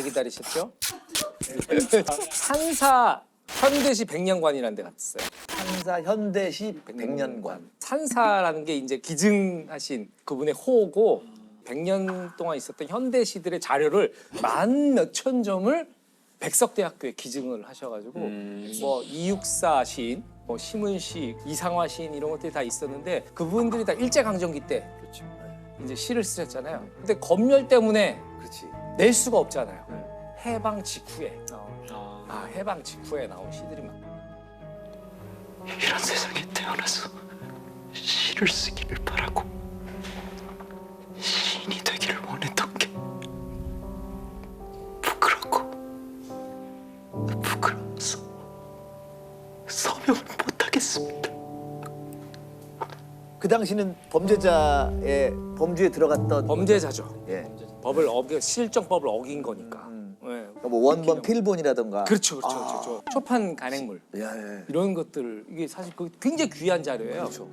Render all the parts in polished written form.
기다리셨죠? 산사 현대시 백년관이라는 데 갔어요. 산사 현대시 백년관. 산사라는 게 이제 기증하신 그분의 호고 100년 동안 있었던 현대시들의 자료를 만 몇천 점을 백석대학교에 기증을 하셔가지고 뭐 이육사 시인, 뭐 심은시, 이상화 시인 이런 것들이 다 있었는데 그분들이 다 일제강점기 때 그렇죠. 이제 시를 쓰셨잖아요. 근데 검열 때문에 그렇지. 낼 수가 없잖아요. 해방 직후에 해방 직후에 나온 시들이 막 이런 세상에 태어나서 시를 쓰기를 바라고 시인이 되기를 원했던 게 부끄러워서 서명을 못하겠습니다. 그 당시는 범죄자의 범주에 들어갔던 범죄자죠. 예. 법을 실정법을 어긴 거니까. 네. 뭐 원본 필본이라든가. 그렇죠. 초판 간행물 예. 이런 것들 이게 사실 굉장히 귀한 자료예요. 그렇죠.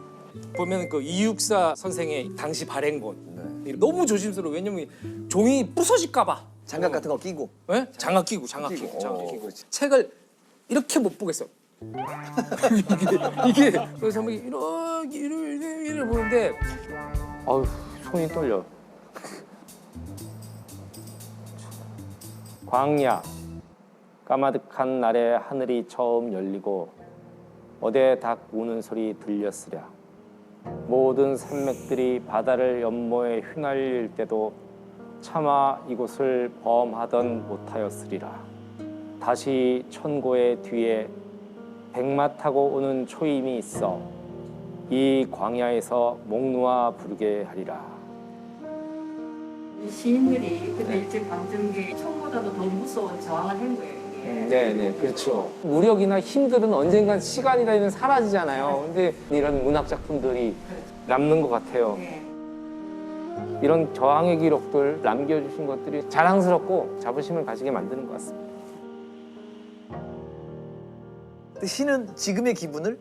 보면 그 이육사 선생의 당시 발행본 너무 조심스러워. 왜냐면 종이 부서질까봐. 장갑 같은 거 끼고. 네? 장갑 끼고. 그렇지. 책을 이렇게 못 보겠어. 이게 그래서 뭐 이렇게 보는데 아유 손이 떨려. 광야 까마득한 날에 하늘이 처음 열리고 어대 닭 우는 소리 들렸으랴. 모든 산맥들이 바다를 연모에 휘날릴 때도 차마 이곳을 범하던 못하였으리라. 다시 천고의 뒤에 백마 타고 오는 초임이 있어 이 광야에서 목 놓아 부르게 하리라. 이 시인들이 그때 일제강점기 총보다도 더 무서운 저항을 한 거예요. 이게. 네네 그렇죠. 무력이나 힘들은 언젠간 시간이 다니면 사라지잖아요. 근데 이런 문학 작품들이 남는 것 같아요. 네. 이런 저항의 기록들 남겨주신 것들이 자랑스럽고 자부심을 가지게 만드는 것 같습니다. 근데 시는 지금의 기분을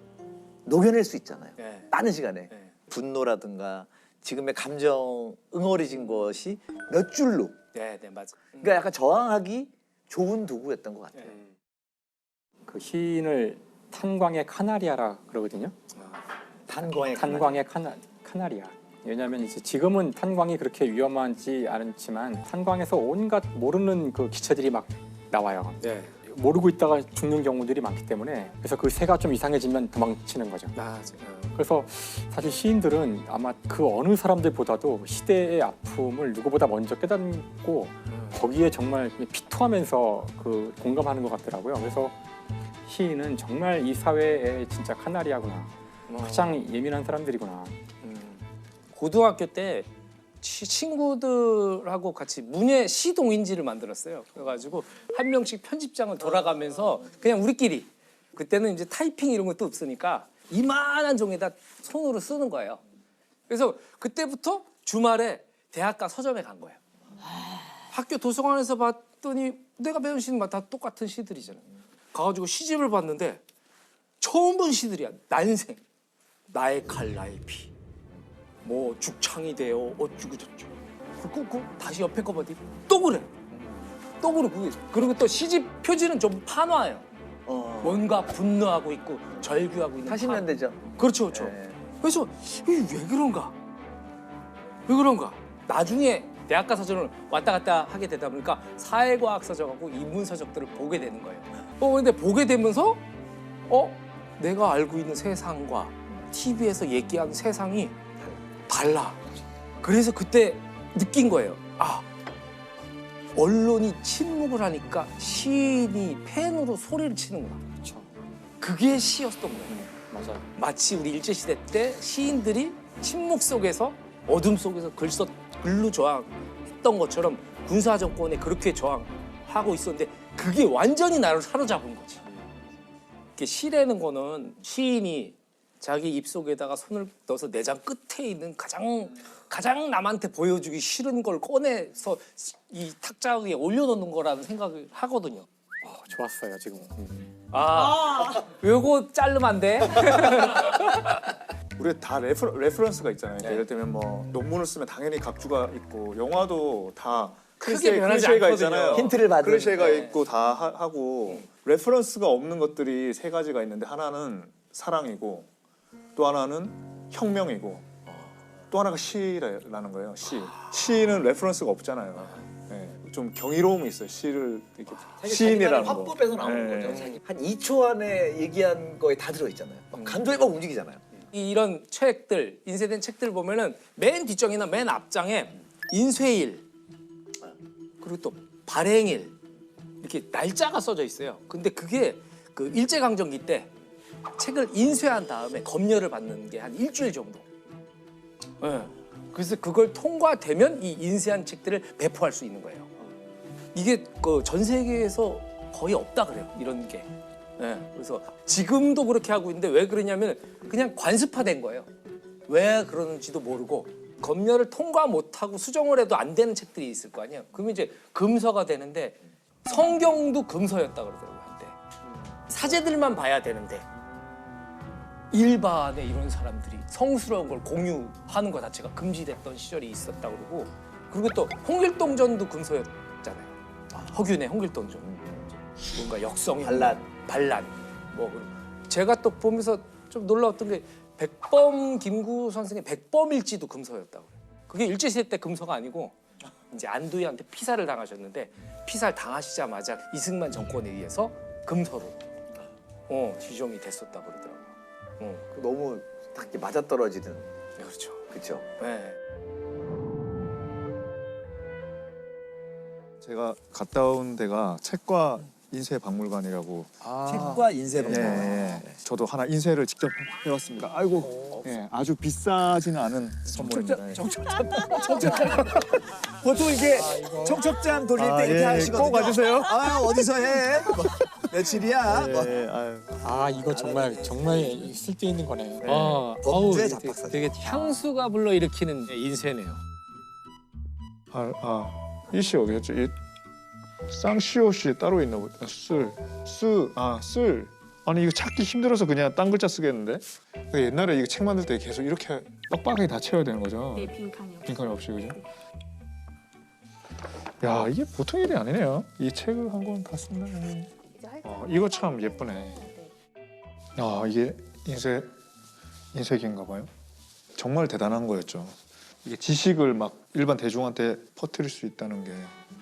녹여낼 수 있잖아요. 네. 빠른 시간에. 네. 분노라든가 지금의 감정 응어리진 것이 몇 줄로. 네 맞아. 그러니까 약간 저항하기 좋은 도구였던 것 같아요. 그 시인을 탄광의 카나리아라 그러거든요. 탄광의 카나리아. 왜냐하면 이제 지금은 탄광이 그렇게 위험하지 않지만 탄광에서 온갖 모르는 그 기체들이 막 나와요. 네. 모르고 있다가 죽는 경우들이 많기 때문에 그래서 그 새가 좀 이상해지면 도망치는 거죠. 그래서 사실 시인들은 아마 그 어느 사람들보다도 시대의 아픔을 누구보다 먼저 깨닫고 거기에 정말 피토하면서 그 공감하는 것 같더라고요. 그래서 시인은 정말 이 사회의 진짜 카나리아구나. 가장 예민한 사람들이구나. 고등학교 때 친구들하고 같이 문예 시동인지를 만들었어요. 그래가지고 한 명씩 편집장을 돌아가면서 그냥 우리끼리 그때는 이제 타이핑 이런 것도 없으니까 이만한 종에다 손으로 쓰는 거예요. 그래서 그때부터 주말에 대학가 서점에 간 거예요. 학교 도서관에서 봤더니 내가 배운 시는 다 똑같은 시들이잖아요. 가가지고 시집을 봤는데 처음 본 시들이야. 난생, 나의 칼, 나의 피, 뭐 죽창이 되어 어쩌고 저쩌고. 그리고 다시 옆에 거 봤더니 또 그래. 그리고 또 시집 표지는 좀 판화예요. 뭔가 분노하고 있고 절규하고 있는 80년대죠. 그렇죠. 네. 그래서 이게 왜 그런가? 나중에 대학가 서적을 왔다 갔다 하게 되다 보니까 사회과학 서적하고 인문 서적들을 보게 되는 거예요. 근데 보게 되면서 내가 알고 있는 세상과 TV에서 얘기하는 세상이 달라. 그래서 그때 느낀 거예요. 언론이 침묵을 하니까 시인이 펜으로 소리를 치는구나. 그렇죠. 그게 시였던 거예요. 맞아요. 마치 우리 일제시대 때 시인들이 침묵 속에서 어둠 속에서 글로 저항했던 것처럼 군사정권에 그렇게 저항하고 있었는데 그게 완전히 나를 사로잡은 거지. 이렇게 시라는 거는 시인이 자기 입속에다가 손을 넣어서 내장 끝에 있는 가장 남한테 보여주기 싫은 걸 꺼내서 이 탁자 위에 올려놓는 거라는 생각을 하거든요. 좋았어요 지금. 요거 자르면 안 돼? 우리 다 레퍼런스가 있잖아요. 네. 예를 들면 뭐 논문을 쓰면 당연히 각주가 있고 영화도 다 크게 변하지 클리셰가 않거든요. 있잖아요. 힌트를 받은. 클리셰가 네. 있고 다 하고 레퍼런스가 없는 것들이 세 가지가 있는데 하나는 사랑이고 또 하나는 혁명이고 또 하나가 시라는 거예요. 시는 레퍼런스가 없잖아요. 네. 좀 경이로움이 있어요. 시를 이렇게 시인이라는 거. 화법에서 나오는 네. 거죠. 한 2초 안에 얘기한 거에 다 들어있잖아요. 막 감정이 막 움직이잖아요. 이런 책들, 인쇄된 책들 보면은 맨 뒷장이나 맨 앞장에 인쇄일 그리고 또 발행일 이렇게 날짜가 써져 있어요. 근데 그게 그 일제강점기 때 책을 인쇄한 다음에 검열을 받는 게 한 일주일 정도. 예. 그래서 그걸 통과되면 이 인쇄한 책들을 배포할 수 있는 거예요. 이게 그 전 세계에서 거의 없다 그래요. 이런 게. 예. 그래서 지금도 그렇게 하고 있는데 왜 그러냐면 그냥 관습화된 거예요. 왜 그러는지도 모르고 검열을 통과 못하고 수정을 해도 안 되는 책들이 있을 거 아니에요. 그러면 이제 금서가 되는데 성경도 금서였다 그러더라고요. 한때. 사제들만 봐야 되는데 일반의 이런 사람들이 성스러운 걸 공유하는 것 자체가 금지됐던 시절이 있었다 그러고 그리고 또 홍길동전도 금서였잖아요. 허균의 홍길동전. 뭔가 역성이 반란. 뭐 제가 또 보면서 좀 놀라웠던 게 백범 김구 선생의 백범일지도 금서였다고 그래요. 그게 일제시대 때 금서가 아니고 이제 안두희한테 피살을 당하셨는데 피살 당하시자마자 이승만 정권에 의해서 금서로 지정이 됐었다고 그러더라고요. 너무 딱 맞아떨어지는. 네, 그렇죠. 그렇죠. 네. 제가 갔다 온 데가 책과 인쇄 박물관이라고. 책과 인쇄 예, 예. 저도 하나 인쇄를 직접 해왔습니다. 아이고, 예, 아주 비싸지는 않은 선물입니다. 예. 보통 이게 청첩장 돌릴 때 이렇게 예, 하시거든요. 꼭 와주세요. 아 어디서 해? 뭐, 며칠이야? 뭐. 예, 아유. 아 이거 정말 쓸데 있는 거네. 범죄 잡박사. 되게 향수가 불러일으키는 인쇄네요. 이씨 어디였죠? 이 쌍시옷이 따로 있나 보다. 쓸. 아니 이거 찾기 힘들어서 그냥 딴 글자 쓰겠는데? 옛날에 이거 책 만들 때 계속 이렇게 빡빡하게 다 채워야 되는 거죠? 네, 빈칸이요. 빈칸이 없이 그죠? 야 이게 보통 일이 아니네요. 이 책을 한 권 다 쓴다. 이거 참 예쁘네. 이게 인쇄기인가 봐요. 정말 대단한 거였죠. 이게 지식을 막 일반 대중한테 퍼뜨릴 수 있다는 게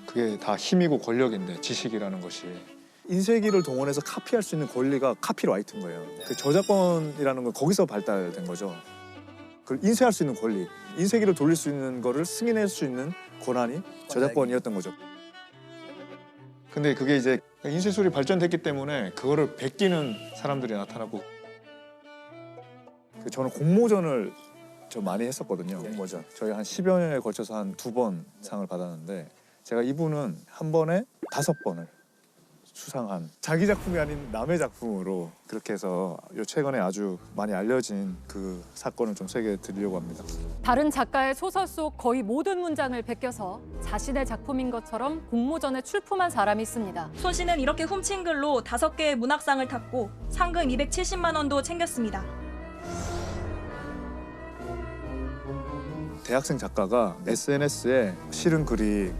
그게 다 힘이고 권력인데 지식이라는 것이 인쇄기를 동원해서 카피할 수 있는 권리가 카피라이트인 거예요. 그 저작권이라는 건 거기서 발달된 거죠. 그 인쇄할 수 있는 권리, 인쇄기를 돌릴 수 있는 거를 승인할 수 있는 권한이 저작권이었던 거죠. 근데 그게 이제 인쇄술이 발전됐기 때문에 그거를 베끼는 사람들이 나타나고 저는 공모전을 좀 많이 했었거든요. 공모전. 저희 한 10여 년에 걸쳐서 한 2번 상을 받았는데 제가 이분은 한 번에 5번을 수상한 자기 작품이 아닌 남의 작품으로 그렇게 해서 요 최근에 아주 많이 알려진 그 사건을 좀 소개해 드리려고 합니다. 다른 작가의 소설 속 거의 모든 문장을 베껴서 자신의 작품인 것처럼 공모전에 출품한 사람이 있습니다. 손 씨는 이렇게 훔친 글로 5개의 문학상을 탔고 상금 270만 원도 챙겼습니다. 대학생 작가가 SNS에 실은 글이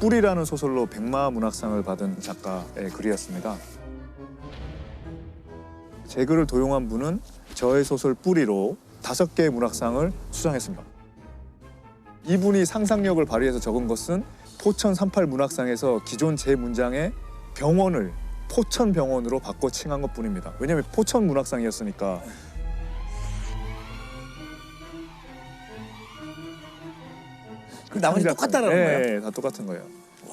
뿔이라는 소설로 백마 문학상을 받은 작가의 글이었습니다. 제 글을 도용한 분은 저의 소설 뿔이로 5개의 문학상을 수상했습니다. 이분이 상상력을 발휘해서 적은 것은 포천 38 문학상에서 기존 제 문장의 병원을 포천 병원으로 바꿔 칭한 것뿐입니다. 왜냐하면 포천 문학상이었으니까. 그 나머지 똑같다는 거예요? 네, 다 똑같은 거예요. 네.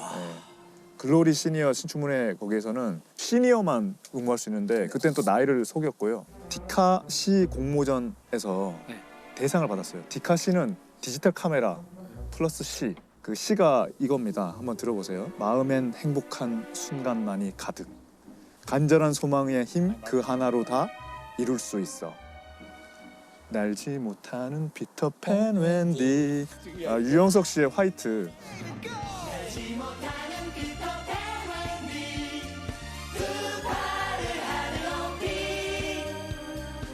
글로리 시니어 신춘문예 거기에서는 시니어만 응모할 수 있는데 그때는 또 나이를 속였고요. 디카 시 공모전에서 대상을 받았어요. 디카 시는 디지털 카메라 플러스 시. 그 시가 이겁니다. 한번 들어보세요. 마음엔 행복한 순간만이 가득. 간절한 소망의 힘 그 하나로 다 이룰 수 있어. 날지 못하는 피터팬 웬디. 유영석 씨의 화이트.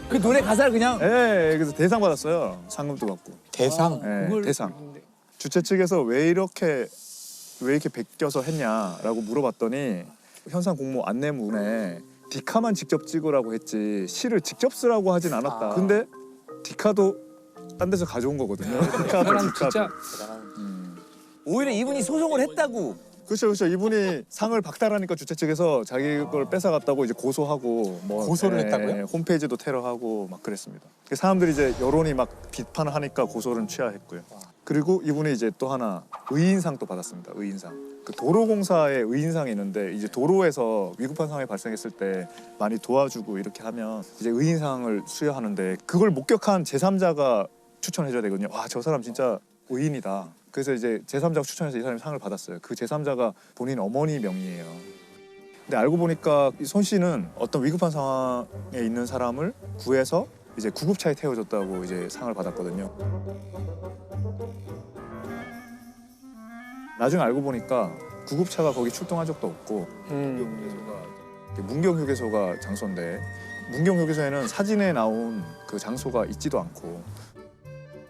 그 노래 가사를 그냥 네, 그래서 대상 받았어요. 상금도 받고. 대상. 네, 대상. 주최 측에서 왜 왜 이렇게 베껴서 했냐라고 물어봤더니 현상 공모 안내문에 디카만 직접 찍으라고 했지 시를 직접 쓰라고 하진 않았다. 근데 디카도 딴 데서 가져온 거거든요. 디카도 사람 진짜 오히려 이분이 소송을 했다고. 그렇죠. 이분이 상을 박탈하니까 주최 측에서 자기 걸 뺏어갔다고 이제 고소하고 뭐 고소를 했다고요? 홈페이지도 테러하고 막 그랬습니다. 사람들이 이제 여론이 막 비판을 하니까 고소를 취하했고요. 그리고 이분이 이제 또 하나 의인상 또 받았습니다. 의인상. 그 도로공사에 의인상이 있는데 이제 도로에서 위급한 상황이 발생했을 때 많이 도와주고 이렇게 하면 이제 의인상을 수여하는데 그걸 목격한 제3자가 추천해줘야 되거든요. 와, 저 사람 진짜 의인이다. 그래서 이제 제3자가 추천해서 이 사람이 상을 받았어요. 그 제3자가 본인 어머니 명의예요. 근데 알고 보니까 이 손 씨는 어떤 위급한 상황에 있는 사람을 구해서 이제 구급차에 태워줬다고 이제 상을 받았거든요. 나중에 알고 보니까 구급차가 거기 출동한 적도 없고 문경휴게소가 장소인데 문경휴게소에는 사진에 나온 그 장소가 있지도 않고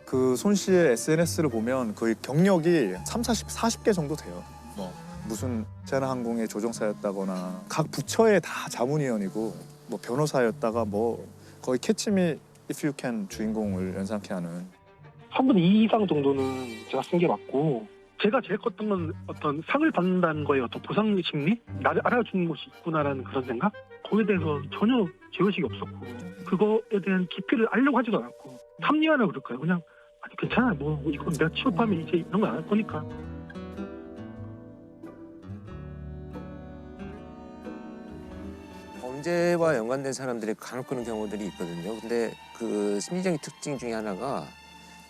그 손 씨의 SNS를 보면 거의 경력이 40개 정도 돼요. 뭐 무슨 제나항공의 조종사였다거나 각 부처의 다 자문위원이고 뭐 변호사였다가 뭐 거의 캐치미 If You Can 주인공을 연상케 하는 3분의 2 이상 정도는 제가 쓴 게 맞고 제가 제일 컸던 건 어떤 상을 받는다는 거에 어떤 보상 심리? 나를 알아주는 곳이 있구나라는 그런 생각? 거기에 대해서 전혀 제의식이 없었고 그거에 대한 깊이를 알려고 하지도 않았고 합리화나 그럴까요? 그냥 아니 괜찮아 뭐 이건 내가 취업하면 이제 이런 거 안 할 거니까. 범죄와 연관된 사람들이 간혹 그런 경우들이 있거든요. 근데 그 심리적인 특징 중에 하나가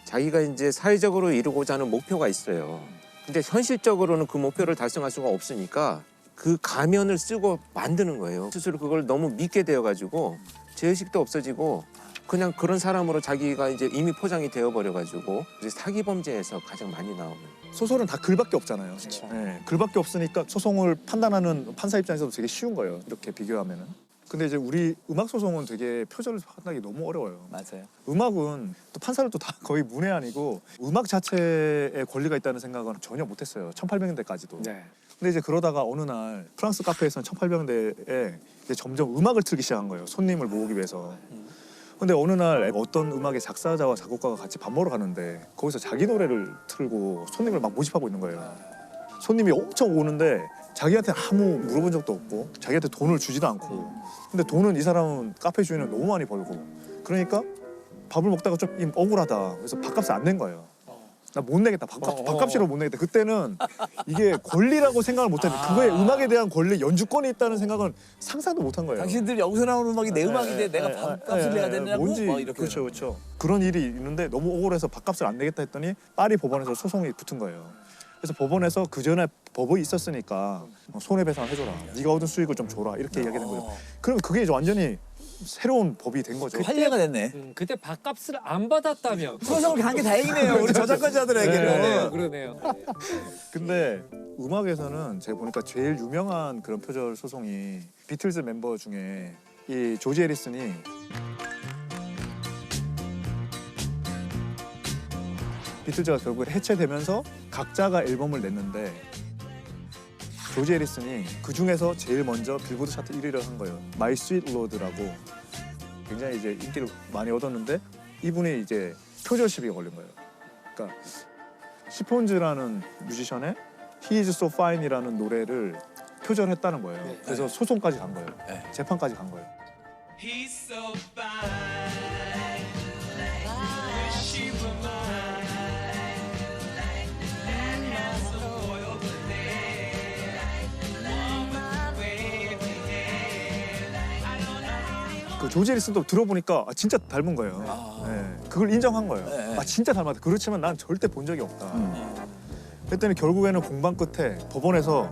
자기가 이제 사회적으로 이루고자 하는 목표가 있어요. 근데 현실적으로는 그 목표를 달성할 수가 없으니까 그 가면을 쓰고 만드는 거예요. 스스로 그걸 너무 믿게 되어가지고 죄의식도 없어지고 그냥 그런 사람으로 자기가 이제 이미 포장이 되어버려가지고 사기 범죄에서 가장 많이 나오는. 소설은 다 글밖에 없잖아요. 네, 글밖에 없으니까 소송을 판단하는 판사 입장에서도 되게 쉬운 거예요. 이렇게 비교하면은. 근데 이제 우리 음악 소송은 되게 표절을 판단하기 너무 어려워요. 맞아요. 음악은 또 판사를 또 다 거의 문외한이고 음악 자체에 권리가 있다는 생각은 전혀 못했어요. 1800년대까지도. 네. 근데 이제 그러다가 어느 날 프랑스 카페에서는 1800년대에 이제 점점 음악을 틀기 시작한 거예요. 손님을 모으기 위해서. 근데 어느 날 어떤 음악의 작사자와 작곡가가 같이 밥 먹으러 가는데 거기서 자기 노래를 틀고 손님을 막 모집하고 있는 거예요. 손님이 엄청 오는데 자기한테 아무 물어본 적도 없고 자기한테 돈을 주지도 않고 근데 돈은 이 사람은 카페 주인은 너무 많이 벌고 그러니까 밥을 먹다가 좀 억울하다. 그래서 밥값을 안 낸 거예요. 나 못 내겠다. 밥값이라도 못 내겠다. 그때는 이게 권리라고 생각을 못했는데 그거에 음악에 대한 권리, 연주권이 있다는 생각은 상상도 못한 거예요. 당신들 여기서 나오는 음악이 내 음악인데 내가 밥값을 내야 되냐고 뭔지 막 이렇게. 그렇죠. 그런 일이 있는데 너무 억울해서 밥값을 안 내겠다 했더니 파리 법원에서 소송이 붙은 거예요. 그래서 법원에서 그 전에 법이 있었으니까 손해배상 해줘라. 네가 얻은 수익을 좀 줘라. 이렇게 이야기된 거예요. 그러면 그게 이제 완전히 새로운 법이 된 거죠. 판례가 됐네. 그때 밥값을 안 받았다며. 소송을 간 게 다행이네요. 우리 저작권자들에게는. 그러네요. 근데 음악에서는 제가 보니까 제일 유명한 그런 표절 소송이 비틀즈 멤버 중에 이 조지 해리슨이 비틀즈가 결국 해체되면서 각자가 앨범을 냈는데 조지 해리슨이 그 중에서 제일 먼저 빌보드 차트 1위를 한 거예요. My Sweet Lord라고 굉장히 이제 인기를 많이 얻었는데 이분이 이제 표절 시비가 걸린 거예요. 그러니까 시폰즈라는 뮤지션의 He Is So Fine이라는 노래를 표절했다는 거예요. 그래서 소송까지 간 거예요. 재판까지 간 거예요. He's so fine. Wish he were mine. And has a boy over there. Woman, wavy hair. I don't know. 그 조지 해리슨도 들어보니까 진짜 닮은 거예요. 네, 그걸 인정한 거예요. 진짜 닮았다. 그렇지만 난 절대 본 적이 없다. 그랬더니 결국에는 공방 끝에 법원에서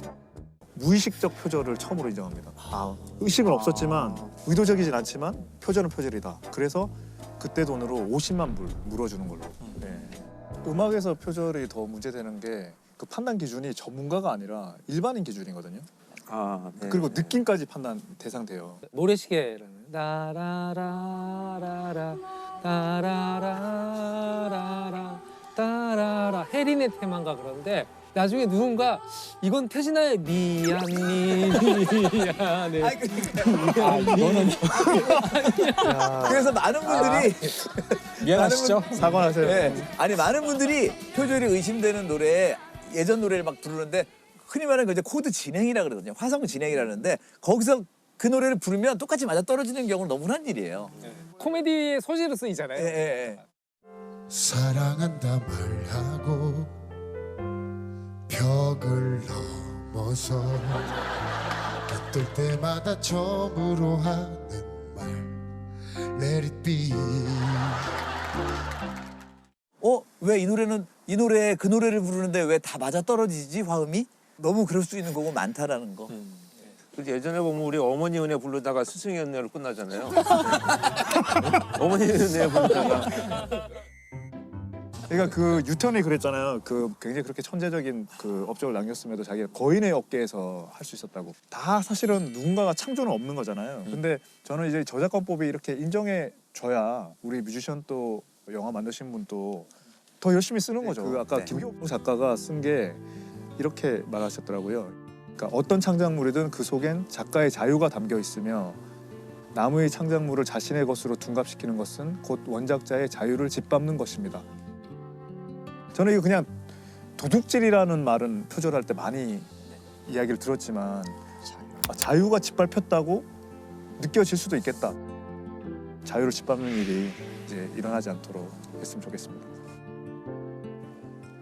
무의식적 표절을 처음으로 인정합니다. 의식은 없었지만 의도적이진 않지만 표절은 표절이다. 그래서 그때 돈으로 50만 불 물어주는 걸로. 네. 음악에서 표절이 더 문제되는 게 그 판단 기준이 전문가가 아니라 일반인 기준이거든요. 그리고 느낌까지 판단 대상돼요. 모래시계라는 따라라라라 따라라라라 따라라 해린의 테마인가 그런데 나중에 누군가 이건 태진아의 미안해. 그래서 많은 분들이 미안하시죠? 사과하세요. 네. 아니 많은 분들이 표절이 의심되는 노래 예전 노래를 막 부르는데 흔히 말하는 그 이제 코드 진행이라 그러거든요. 화성 진행이라는데 거기서 그 노래를 부르면 똑같이 맞아 떨어지는 경우는 너무 흔한 일이에요. 코미디의 소재로 쓰이잖아요. 예, 예, 예. 사랑한다 말하고 벽을 넘어서 어떨 때마다 처음으로 하는 말 Let it be. 왜 이 노래는 이 노래 그 노래를 부르는데 왜 다 맞아 떨어지지 화음이? 너무 그럴 수 있는 거고 많다라는 거. 그래서 예전에 보면 우리 어머니 은혜 부르다가 스승의 은혜로 끝나잖아요. 어머니 은혜 부르다가. 그러니까 그 유턴이 그랬잖아요. 그 굉장히 그렇게 천재적인 그 업적을 남겼음에도 자기가 거인의 업계에서 할 수 있었다고. 다 사실은 누군가가 창조는 없는 거잖아요. 근데 저는 이제 저작권법이 이렇게 인정해 줘야 우리 뮤지션 또 영화 만드신 분도 더 열심히 쓰는 거죠. 그 아까 김효봉 작가가 쓴 게 이렇게 말하셨더라고요. 그러니까 어떤 창작물이든 그 속엔 작가의 자유가 담겨 있으며 남의 창작물을 자신의 것으로 둔갑시키는 것은 곧 원작자의 자유를 짓밟는 것입니다. 저는 이거 그냥 도둑질이라는 말은 표절할 때 많이 이야기를 들었지만 자유가 짓밟혔다고 느껴질 수도 있겠다. 자유를 짓밟는 일이 이제 일어나지 않도록 했으면 좋겠습니다.